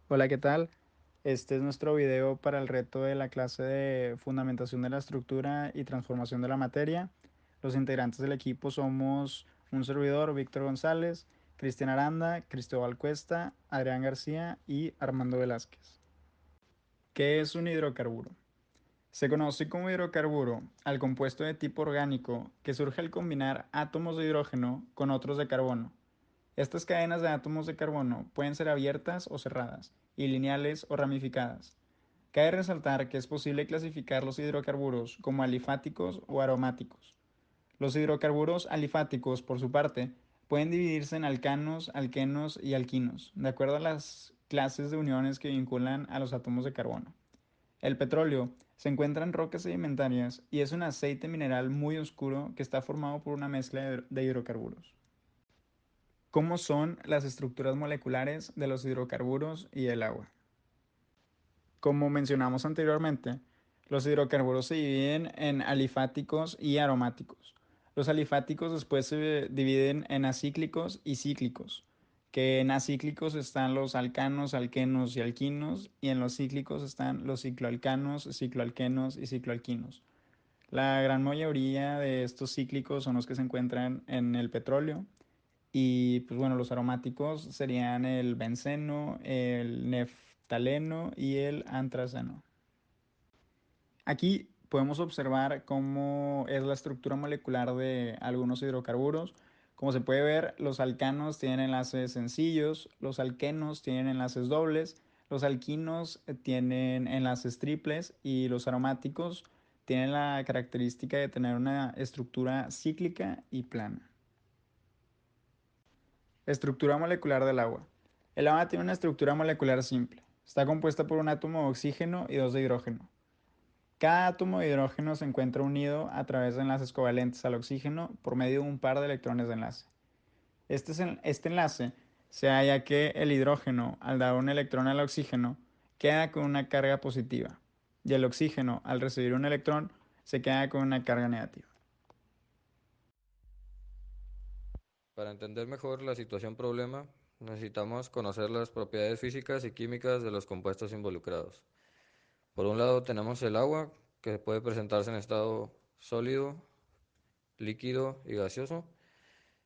Hola, ¿qué tal? Este es nuestro video para el reto de la clase de Fundamentación de la Estructura y Transformación de la Materia. Los integrantes del equipo somos un servidor, Víctor González, Cristian Aranda, Cristóbal Cuesta, Adrián García y Armando Velázquez. ¿Qué es un hidrocarburo? Se conoce como hidrocarburo al compuesto de tipo orgánico que surge al combinar átomos de hidrógeno con otros de carbono. Estas cadenas de átomos de carbono pueden ser abiertas o cerradas, y lineales o ramificadas. Cabe resaltar que es posible clasificar los hidrocarburos como alifáticos o aromáticos. Los hidrocarburos alifáticos, por su parte, pueden dividirse en alcanos, alquenos y alquinos, de acuerdo a las clases de uniones que vinculan a los átomos de carbono. El petróleo se encuentra en rocas sedimentarias y es un aceite mineral muy oscuro que está formado por una mezcla de hidrocarburos. ¿Cómo son las estructuras moleculares de los hidrocarburos y el agua? Como mencionamos anteriormente, los hidrocarburos se dividen en alifáticos y aromáticos. Los alifáticos después se dividen en acíclicos y cíclicos, que en acíclicos están los alcanos, alquenos y alquinos, y en los cíclicos están los cicloalcanos, cicloalquenos y cicloalquinos. La gran mayoría de estos cíclicos son los que se encuentran en el petróleo, y pues bueno, los aromáticos serían el benceno, el neftaleno y el antraceno. Aquí podemos observar cómo es la estructura molecular de algunos hidrocarburos. Como se puede ver, los alcanos tienen enlaces sencillos, los alquenos tienen enlaces dobles, los alquinos tienen enlaces triples y los aromáticos tienen la característica de tener una estructura cíclica y plana. Estructura molecular del agua. El agua tiene una estructura molecular simple. Está compuesta por un átomo de oxígeno y dos de hidrógeno. Cada átomo de hidrógeno se encuentra unido a través de enlaces covalentes al oxígeno por medio de un par de electrones de enlace. Este enlace se halla que el hidrógeno, al dar un electrón al oxígeno, queda con una carga positiva, y el oxígeno, al recibir un electrón, se queda con una carga negativa. Para entender mejor la situación problema, necesitamos conocer las propiedades físicas y químicas de los compuestos involucrados. Por un lado tenemos el agua, que puede presentarse en estado sólido, líquido y gaseoso.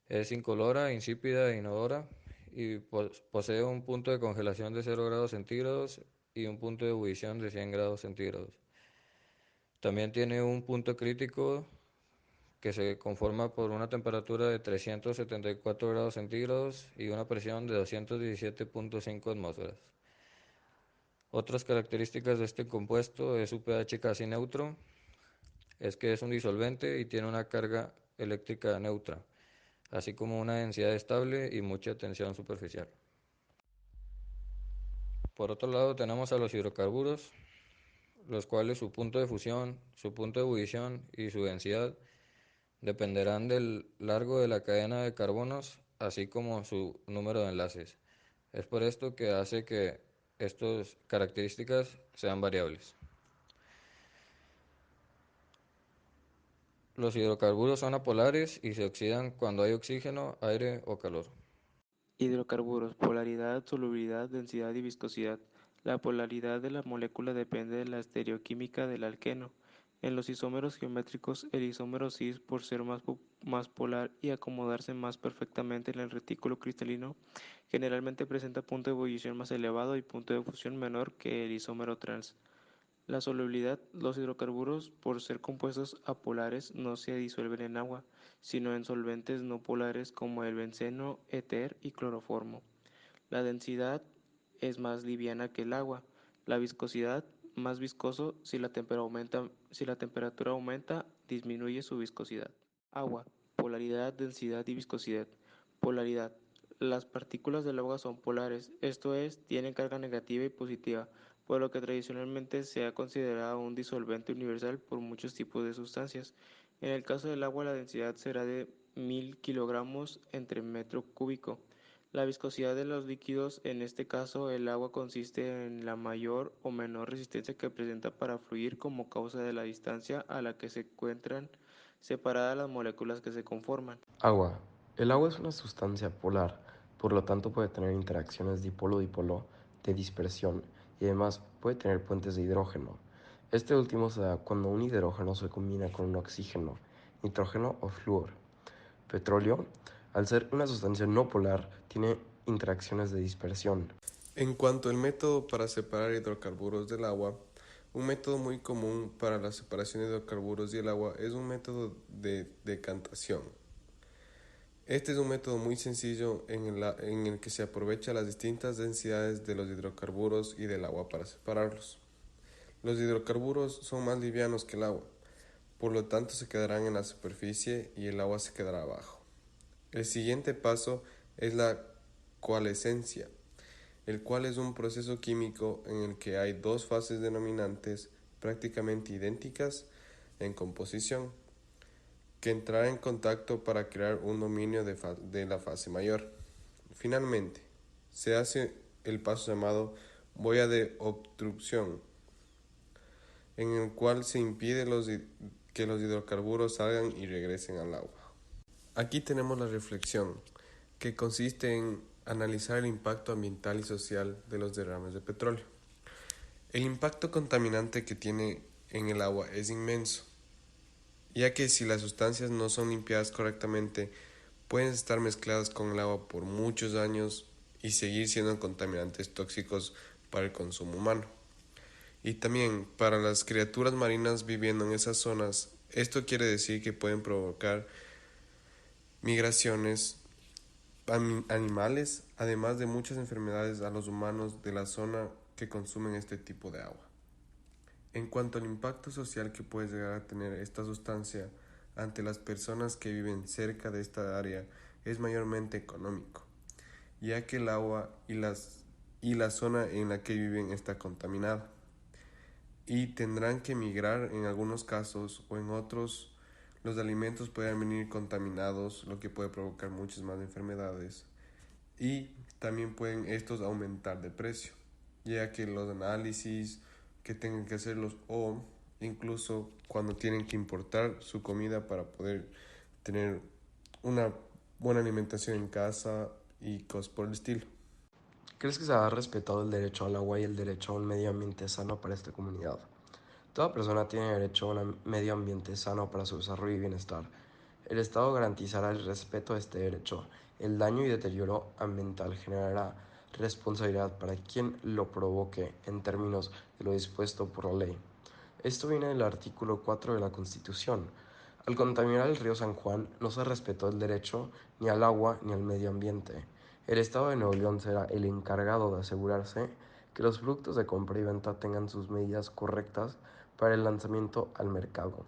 Es incolora, insípida e inodora y posee un punto de congelación de 0 grados centígrados y un punto de ebullición de 100 grados centígrados. También tiene un punto crítico que se conforma por una temperatura de 374 grados centígrados y una presión de 217,5 atmósferas. Otras características de este compuesto es su pH casi neutro, es que es un disolvente y tiene una carga eléctrica neutra, así como una densidad estable y mucha tensión superficial. Por otro lado tenemos a los hidrocarburos, los cuales su punto de fusión, su punto de ebullición y su densidad dependerán del largo de la cadena de carbonos, así como su número de enlaces. Es por esto que hace que estas características sean variables. Los hidrocarburos son apolares y se oxidan cuando hay oxígeno, aire o calor. Hidrocarburos, polaridad, solubilidad, densidad y viscosidad. La polaridad de la molécula depende de la estereoquímica del alqueno. En los isómeros geométricos, el isómero cis, por ser más polar y acomodarse más perfectamente en el retículo cristalino, generalmente presenta punto de ebullición más elevado y punto de fusión menor que el isómero trans. La solubilidad, los hidrocarburos, por ser compuestos apolares, no se disuelven en agua, sino en solventes no polares como el benceno, éter y cloroformo. La densidad es más liviana que el agua. La viscosidad, más viscoso, si la temperatura aumenta, disminuye su viscosidad. Agua, polaridad, densidad y viscosidad. Polaridad. Las partículas del agua son polares, esto es, tienen carga negativa y positiva, por lo que tradicionalmente se ha considerado un disolvente universal por muchos tipos de sustancias. En el caso del agua, la densidad será de 1000 kilogramos entre metro cúbico. La viscosidad de los líquidos, en este caso el agua, consiste en la mayor o menor resistencia que presenta para fluir como causa de la distancia a la que se encuentran separadas las moléculas que se conforman. Agua. El agua es una sustancia polar, por lo tanto puede tener interacciones dipolo-dipolo de dispersión y además puede tener puentes de hidrógeno. Este último se da cuando un hidrógeno se combina con un oxígeno, nitrógeno o flúor. Petróleo, al ser una sustancia no polar, tiene interacciones de dispersión. En cuanto al método para separar hidrocarburos del agua, un método muy común para la separación de hidrocarburos y el agua es un método de decantación. Este es un método muy sencillo en el que se aprovecha las distintas densidades de los hidrocarburos y del agua para separarlos. Los hidrocarburos son más livianos que el agua, por lo tanto se quedarán en la superficie y el agua se quedará abajo. El siguiente paso es la coalescencia, el cual es un proceso químico en el que hay dos fases denominantes prácticamente idénticas en composición, que entrará en contacto para crear un dominio de la fase mayor. Finalmente, se hace el paso llamado boya de obstrucción, en el cual se impide que los hidrocarburos salgan y regresen al agua. Aquí tenemos la reflexión, que consiste en analizar el impacto ambiental y social de los derrames de petróleo. El impacto contaminante que tiene en el agua es inmenso, ya que si las sustancias no son limpiadas correctamente, pueden estar mezcladas con el agua por muchos años y seguir siendo contaminantes tóxicos para el consumo humano. Y también para las criaturas marinas viviendo en esas zonas, esto quiere decir que pueden provocar migraciones animales, además de muchas enfermedades a los humanos de la zona que consumen este tipo de agua. En cuanto al impacto social que puede llegar a tener esta sustancia ante las personas que viven cerca de esta área, es mayormente económico, ya que el agua y la zona en la que viven está contaminada, y tendrán que migrar en algunos casos, o en otros los alimentos pueden venir contaminados, lo que puede provocar muchas más enfermedades, y también pueden estos aumentar de precio, ya que los análisis que tengan que hacerlos, o incluso cuando tienen que importar su comida para poder tener una buena alimentación en casa y cosas por el estilo. ¿Crees que se ha respetado el derecho al agua y el derecho a un medio ambiente sano para esta comunidad? Toda persona tiene derecho a un medio ambiente sano para su desarrollo y bienestar. El Estado garantizará el respeto a este derecho. El daño y deterioro ambiental generará responsabilidad para quien lo provoque en términos de lo dispuesto por la ley. Esto viene del artículo 4 de la Constitución. Al contaminar el río San Juan, no se respetó el derecho ni al agua ni al medio ambiente. El Estado de Nuevo León será el encargado de asegurarse que los productos de compra y venta tengan sus medidas correctas para el lanzamiento al mercado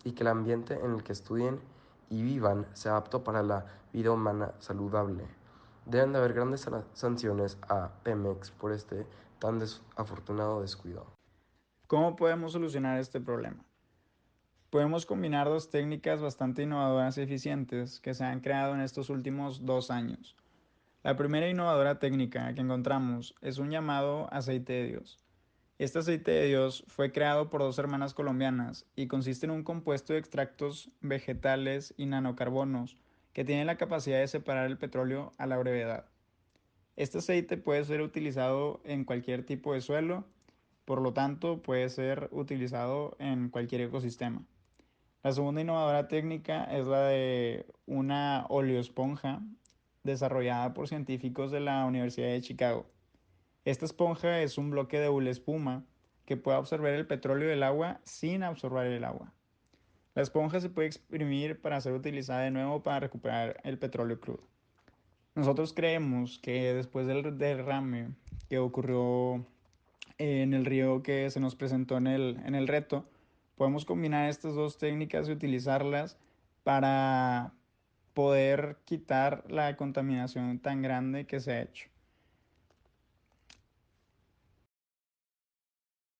y que el ambiente en el que estudien y vivan sea apto para la vida humana saludable. Deben de haber grandes sanciones a Pemex por este tan desafortunado descuido. ¿Cómo podemos solucionar este problema? Podemos combinar dos técnicas bastante innovadoras y eficientes que se han creado en estos últimos 2 años. La primera innovadora técnica que encontramos es un llamado aceite de Dios. Este aceite de Dios fue creado por dos hermanas colombianas y consiste en un compuesto de extractos vegetales y nanocarbonos que tienen la capacidad de separar el petróleo a la brevedad. Este aceite puede ser utilizado en cualquier tipo de suelo, por lo tanto puede ser utilizado en cualquier ecosistema. La segunda innovadora técnica es la de una oleoesponja desarrollada por científicos de la Universidad de Chicago. Esta esponja es un bloque de hule espuma que puede absorber el petróleo del agua sin absorber el agua. La esponja se puede exprimir para ser utilizada de nuevo para recuperar el petróleo crudo. Nosotros creemos que después del derrame que ocurrió en el río que se nos presentó en el reto, podemos combinar estas dos técnicas y utilizarlas para poder quitar la contaminación tan grande que se ha hecho.